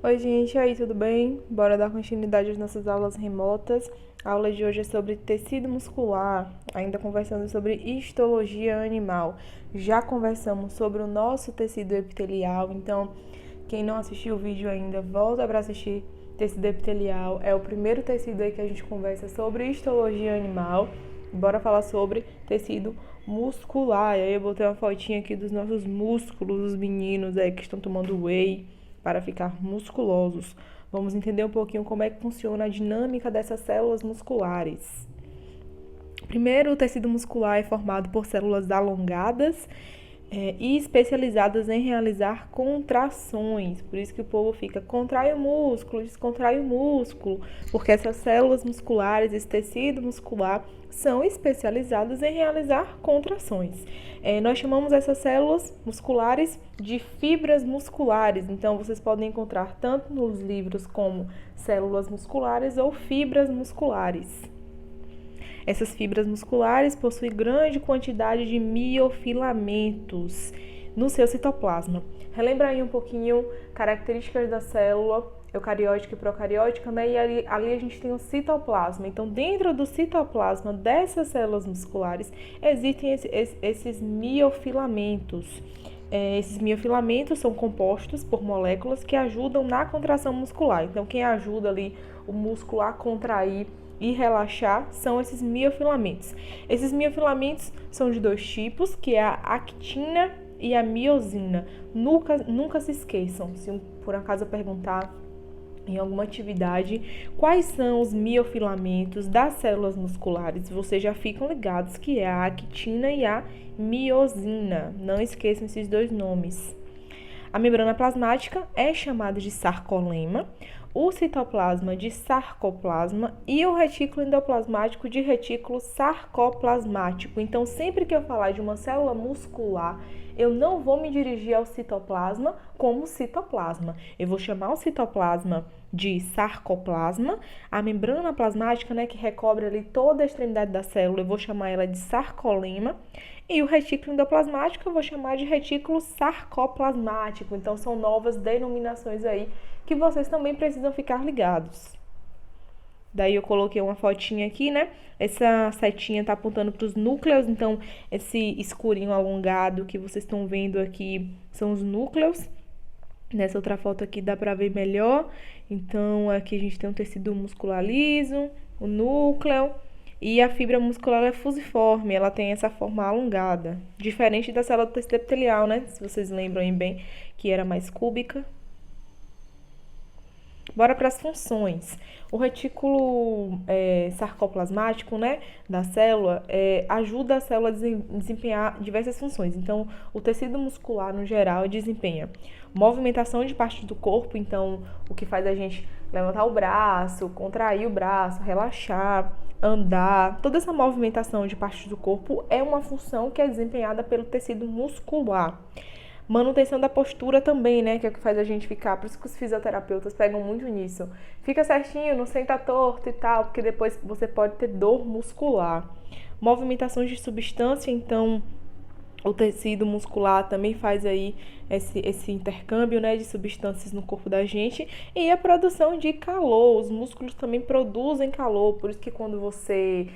Oi, gente, e aí, tudo bem? Bora dar continuidade às nossas aulas remotas. A aula de hoje é sobre tecido muscular, ainda conversando sobre histologia animal. Já conversamos sobre o nosso tecido epitelial, então, quem não assistiu o vídeo ainda, volta para assistir tecido epitelial. É o primeiro tecido aí que a gente conversa sobre histologia animal. Bora falar sobre tecido muscular. E aí eu botei uma fotinha aqui dos nossos músculos, os meninos aí que estão tomando whey para ficar musculosos. Vamos entender um pouquinho como é que funciona a dinâmica dessas células musculares. Primeiro, o tecido muscular é formado por células alongadas e especializadas em realizar contrações. Por isso que o povo fica, contrai o músculo, descontrai o músculo, porque essas células musculares, esse tecido muscular, são especializadas em realizar contrações. Nós chamamos essas células musculares de fibras musculares. Então, vocês podem encontrar tanto nos livros como células musculares ou fibras musculares. Essas fibras musculares possuem grande quantidade de miofilamentos no seu citoplasma. Relembra aí um pouquinho características da célula eucariótica e procariótica, né? E ali a gente tem o citoplasma. Então, dentro do citoplasma dessas células musculares existem esses miofilamentos. Esses miofilamentos são compostos por moléculas que ajudam na contração muscular. Então, quem ajuda ali o músculo a contrair e relaxar são esses miofilamentos. Esses miofilamentos são de dois tipos, que é a actina e a miosina. Nunca se esqueçam, se por acaso eu perguntar em alguma atividade quais são os miofilamentos das células musculares, vocês já ficam ligados que é a actina e a miosina. Não esqueçam esses dois nomes. A membrana plasmática é chamada de sarcolema, o citoplasma de sarcoplasma e o retículo endoplasmático de retículo sarcoplasmático. Então, sempre que eu falar de uma célula muscular, eu não vou me dirigir ao citoplasma como citoplasma. Eu vou chamar o citoplasma de sarcoplasma, a membrana plasmática, né, que recobre ali toda a extremidade da célula, eu vou chamar ela de sarcolema. E o retículo endoplasmático eu vou chamar de retículo sarcoplasmático. Então, são novas denominações aí que vocês também precisam ficar ligados. Daí eu coloquei uma fotinha aqui, né? Essa setinha tá apontando para os núcleos, então esse escurinho alongado que vocês estão vendo aqui são os núcleos. Nessa outra foto aqui dá para ver melhor. Então, aqui a gente tem um tecido muscular liso, o núcleo. E a fibra muscular é fusiforme, ela tem essa forma alongada. Diferente da célula do tecido epitelial, né? Se vocês lembram bem, que era mais cúbica. Bora para as funções. O retículo sarcoplasmático, né, da célula, ajuda a célula a desempenhar diversas funções. Então, o tecido muscular, no geral, desempenha movimentação de partes do corpo. Então, o que faz a gente levantar o braço, contrair o braço, relaxar, andar. Toda essa movimentação de partes do corpo é uma função que é desempenhada pelo tecido muscular. Manutenção da postura também, né? Que é o que faz a gente ficar. Por isso que os fisioterapeutas pegam muito nisso. Fica certinho, não senta torto e tal, porque depois você pode ter dor muscular. Movimentações de substância, então o tecido muscular também faz aí esse intercâmbio, né, de substâncias no corpo da gente. E a produção de calor. Os músculos também produzem calor. Por isso que quando você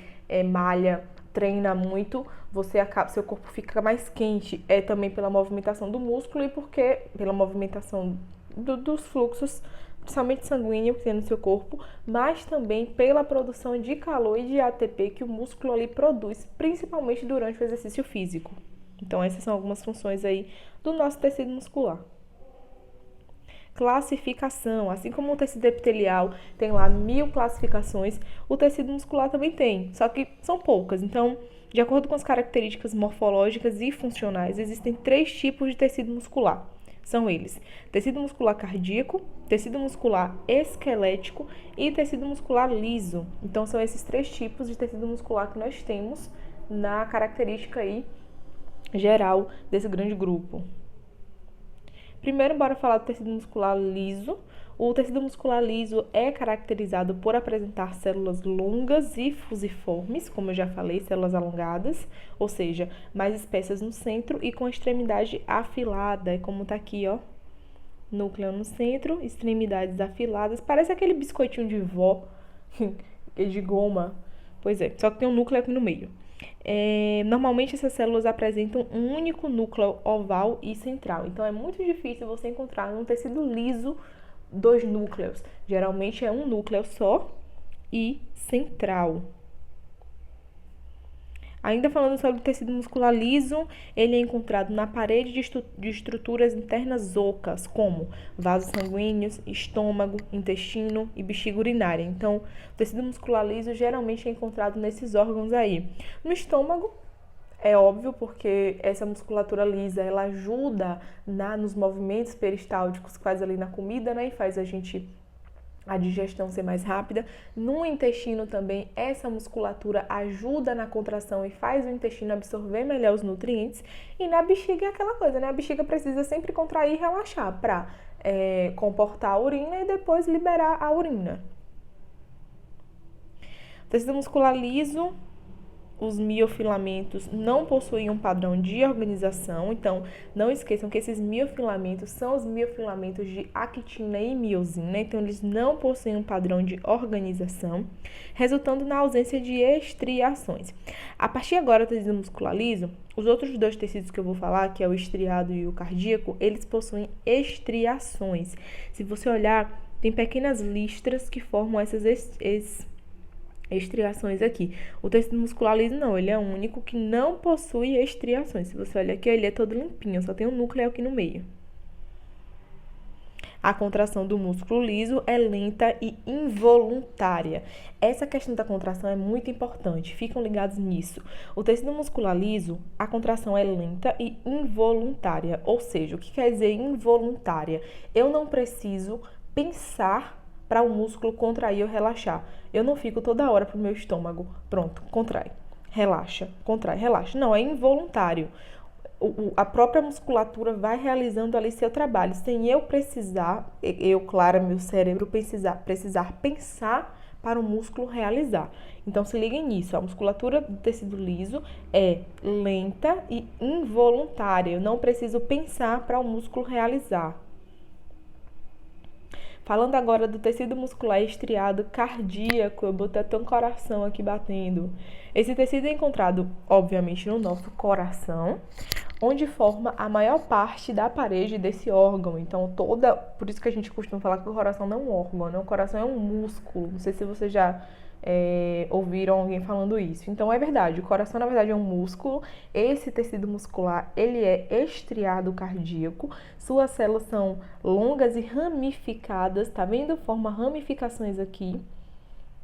malha, treina muito, seu corpo fica mais quente, também pela movimentação do músculo e porque pela movimentação dos fluxos, principalmente sanguíneo que tem no seu corpo, mas também pela produção de calor e de ATP que o músculo ali produz, principalmente durante o exercício físico. Então, essas são algumas funções aí do nosso tecido muscular. Classificação, assim como o tecido epitelial tem lá 1000 classificações, o tecido muscular também tem, só que são poucas. Então, de acordo com as características morfológicas e funcionais, existem 3 tipos de tecido muscular. São eles: tecido muscular cardíaco, tecido muscular esquelético e tecido muscular liso. Então, são esses 3 tipos de tecido muscular que nós temos na característica aí geral desse grande grupo. Primeiro, bora falar do tecido muscular liso. O tecido muscular liso é caracterizado por apresentar células longas e fusiformes, como eu já falei, células alongadas, ou seja, mais espessas no centro e com a extremidade afilada, como tá aqui, ó. núcleo no centro, extremidades afiladas, parece aquele biscoitinho de vó, de goma. Pois é, só que tem um núcleo aqui no meio. Normalmente essas células apresentam um único núcleo oval e central. Então é muito difícil você encontrar num tecido liso dois núcleos. Geralmente é um núcleo só e central. Ainda falando sobre o tecido muscular liso, ele é encontrado na parede de estruturas internas ocas, como vasos sanguíneos, estômago, intestino e bexiga urinária. Então, o tecido muscular liso geralmente é encontrado nesses órgãos aí. No estômago, é óbvio, porque essa musculatura lisa, ela ajuda nos movimentos peristálticos que faz ali na comida, né? E faz a digestão ser mais rápida. No intestino também, essa musculatura ajuda na contração e faz o intestino absorver melhor os nutrientes. E na bexiga é aquela coisa, né? A bexiga precisa sempre contrair e relaxar para comportar a urina e depois liberar a urina. O tecido muscular liso, os miofilamentos não possuem um padrão de organização, então não esqueçam que esses miofilamentos são os miofilamentos de actina e miosina, então eles não possuem um padrão de organização, resultando na ausência de estriações. A partir agora do tecido muscular liso, os outros dois tecidos que eu vou falar, que é o estriado e o cardíaco, eles possuem estriações. Se você olhar, tem pequenas listras que formam essas estriações aqui. O tecido muscular liso não, ele é o único que não possui estriações. Se você olhar aqui, ele é todo limpinho, só tem um núcleo aqui no meio. A contração do músculo liso é lenta e involuntária. Essa questão da contração é muito importante, ficam ligados nisso. O tecido muscular liso, a contração é lenta e involuntária, ou seja, o que quer dizer involuntária? Eu não preciso pensar para o músculo contrair ou relaxar. Eu não fico toda hora pro meu estômago, pronto, contrai, relaxa, contrai, relaxa. Não, é involuntário. A própria musculatura vai realizando ali seu trabalho, sem eu precisar, Clara, meu cérebro, precisar pensar para o músculo realizar. Então, se liguem nisso, a musculatura do tecido liso é lenta e involuntária. Eu não preciso pensar para o músculo realizar. Falando agora do tecido muscular estriado cardíaco, eu botei até um coração aqui batendo. Esse tecido é encontrado, obviamente, no nosso coração, onde forma a maior parte da parede desse órgão. Então, por isso que a gente costuma falar que o coração não é um órgão, né? O coração é um músculo. Não sei se vocês já ouviram alguém falando isso. Então, é verdade, o coração, na verdade, é um músculo. Esse tecido muscular, ele é estriado cardíaco. Suas células são longas e ramificadas, tá vendo? Forma ramificações aqui.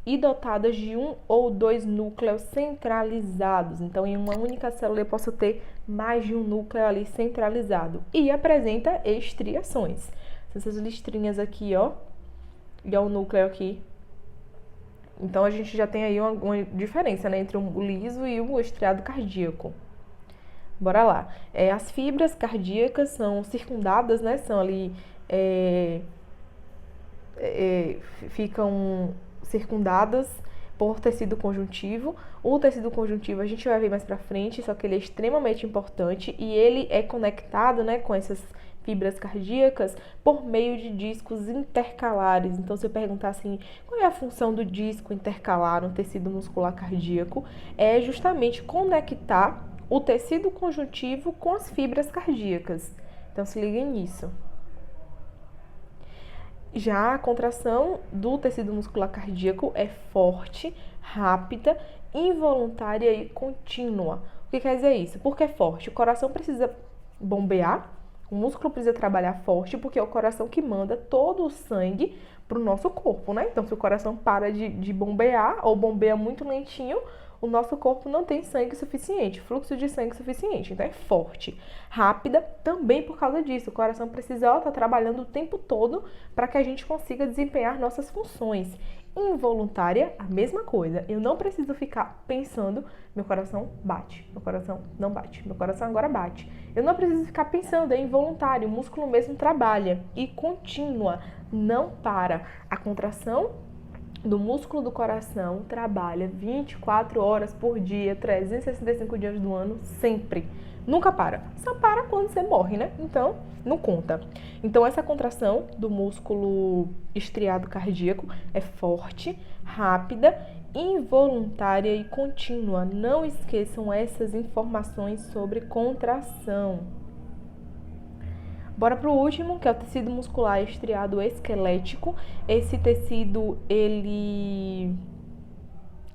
E dotadas de um ou dois núcleos centralizados. Então, em uma única célula eu posso ter mais de um núcleo ali centralizado. E apresenta estriações. Essas listrinhas aqui, ó. E é o núcleo aqui. Então, a gente já tem aí uma diferença, né, entre o liso e o estriado cardíaco. Bora lá. As fibras cardíacas são circundadas, né, são ali... ficam circundadas por tecido conjuntivo. O tecido conjuntivo a gente vai ver mais pra frente, só que ele é extremamente importante e ele é conectado, né, com essas fibras cardíacas por meio de discos intercalares. Então, se eu perguntar assim, qual é a função do disco intercalar no tecido muscular cardíaco? É justamente conectar o tecido conjuntivo com as fibras cardíacas. Então, se liguem nisso. Já a contração do tecido muscular cardíaco é forte, rápida, involuntária e contínua. O que quer dizer isso? Porque é forte. O coração precisa bombear, o músculo precisa trabalhar forte, porque é o coração que manda todo o sangue para o nosso corpo, né? Então, se o coração para de bombear ou bombeia muito lentinho, o nosso corpo não tem sangue suficiente, fluxo de sangue suficiente. Então, é forte. Rápida também por causa disso. O coração precisa estar trabalhando o tempo todo para que a gente consiga desempenhar nossas funções. Involuntária, a mesma coisa. Eu não preciso ficar pensando, meu coração bate, meu coração não bate, meu coração agora bate. Eu não preciso ficar pensando, é involuntário, o músculo mesmo trabalha e contínua, não para. A contração do músculo do coração trabalha 24 horas por dia, 365 dias do ano, sempre. Nunca para. Só para quando você morre, né? Então, não conta. Então, essa contração do músculo estriado cardíaco é forte, rápida, involuntária e contínua. Não esqueçam essas informações sobre contração. Bora pro último, que é o tecido muscular estriado esquelético. Esse tecido, ele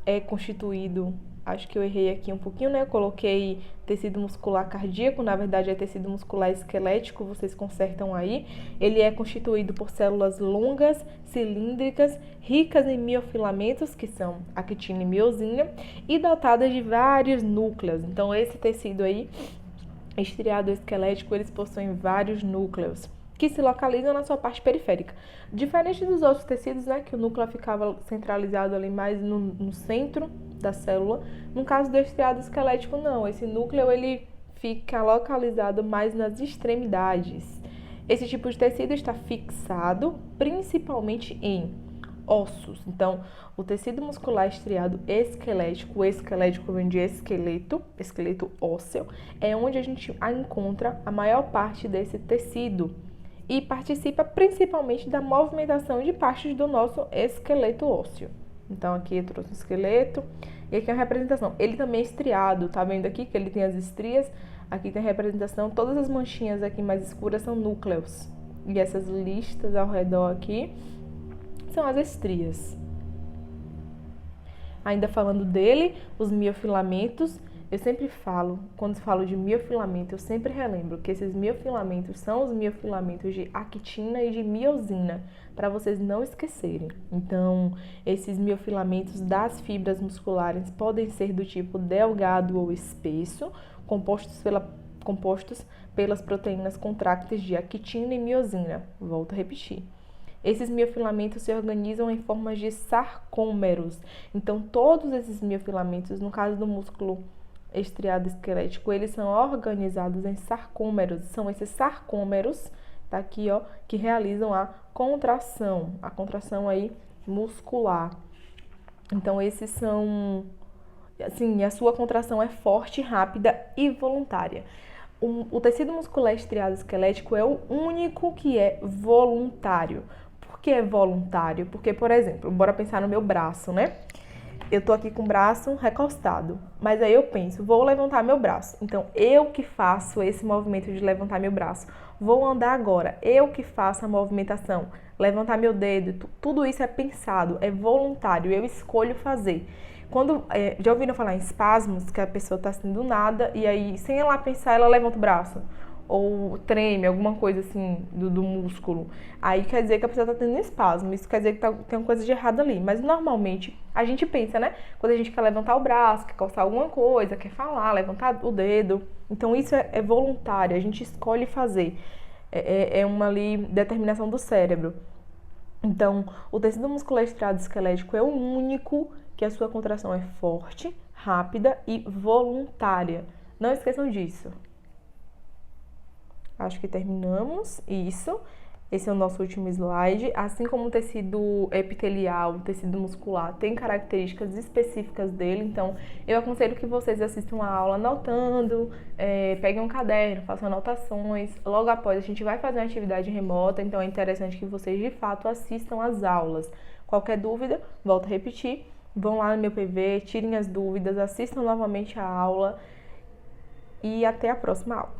é constituído, acho que eu errei aqui um pouquinho, né? Eu coloquei tecido muscular cardíaco, na verdade é tecido muscular esquelético, vocês consertam aí. Ele é constituído por células longas, cilíndricas, ricas em miofilamentos, que são actina e miosina, e dotadas de vários núcleos. Então, esse tecido aí, estriado esquelético, eles possuem vários núcleos que se localizam na sua parte periférica. Diferente dos outros tecidos, né, que o núcleo ficava centralizado ali mais no centro da célula, no caso do estriado esquelético, não. Esse núcleo, ele fica localizado mais nas extremidades. Esse tipo de tecido está fixado principalmente em ossos. Então, o tecido muscular estriado esquelético, o esquelético vem de esqueleto, esqueleto ósseo, é onde a gente encontra a maior parte desse tecido e participa principalmente da movimentação de partes do nosso esqueleto ósseo. Então, aqui eu trouxe o esqueleto e aqui é a representação. Ele também é estriado, tá vendo aqui que ele tem as estrias? Aqui tem a representação, todas as manchinhas aqui mais escuras são núcleos. E essas listas ao redor aqui são as estrias. Ainda falando dele, os miofilamentos, eu sempre falo, quando falo de miofilamento, eu sempre relembro que esses miofilamentos são os miofilamentos de actina e de miosina, para vocês não esquecerem. Então, esses miofilamentos das fibras musculares podem ser do tipo delgado ou espesso, compostos pelas proteínas contrácteis de actina e miosina. Volto a repetir. Esses miofilamentos se organizam em formas de sarcômeros. Então, todos esses miofilamentos, no caso do músculo estriado esquelético, eles são organizados em sarcômeros. São esses sarcômeros, tá aqui, ó, que realizam a contração aí muscular. Então, esses são, assim, a sua contração é forte, rápida e voluntária. O tecido muscular estriado esquelético é o único que é voluntário. Por que é voluntário? Porque, por exemplo, bora pensar no meu braço, né? Eu tô aqui com o braço recostado, mas aí eu penso, vou levantar meu braço. Então, eu que faço esse movimento de levantar meu braço. Vou andar agora, eu que faço a movimentação, levantar meu dedo, tudo isso é pensado, é voluntário, eu escolho fazer. Já ouviram falar em espasmos, que a pessoa tá assim do nada, e aí, sem ela pensar, ela levanta o braço? Ou treme, alguma coisa assim do músculo. Aí quer dizer que a pessoa tá tendo espasmo, isso quer dizer que tem uma coisa de errado ali. Mas normalmente a gente pensa, né? Quando a gente quer levantar o braço, quer coçar alguma coisa, quer falar, levantar o dedo. Então isso é voluntário, a gente escolhe fazer. É uma ali determinação do cérebro. Então, o tecido muscular estriado esquelético é o único que a sua contração é forte, rápida e voluntária. Não esqueçam disso. Acho que terminamos isso. Esse é o nosso último slide. Assim como o tecido epitelial, o tecido muscular, tem características específicas dele. Então, eu aconselho que vocês assistam a aula anotando, peguem um caderno, façam anotações. Logo após, a gente vai fazer uma atividade remota, então é interessante que vocês, de fato, assistam às aulas. Qualquer dúvida, volto a repetir, vão lá no meu PV, tirem as dúvidas, assistam novamente a aula e até a próxima aula.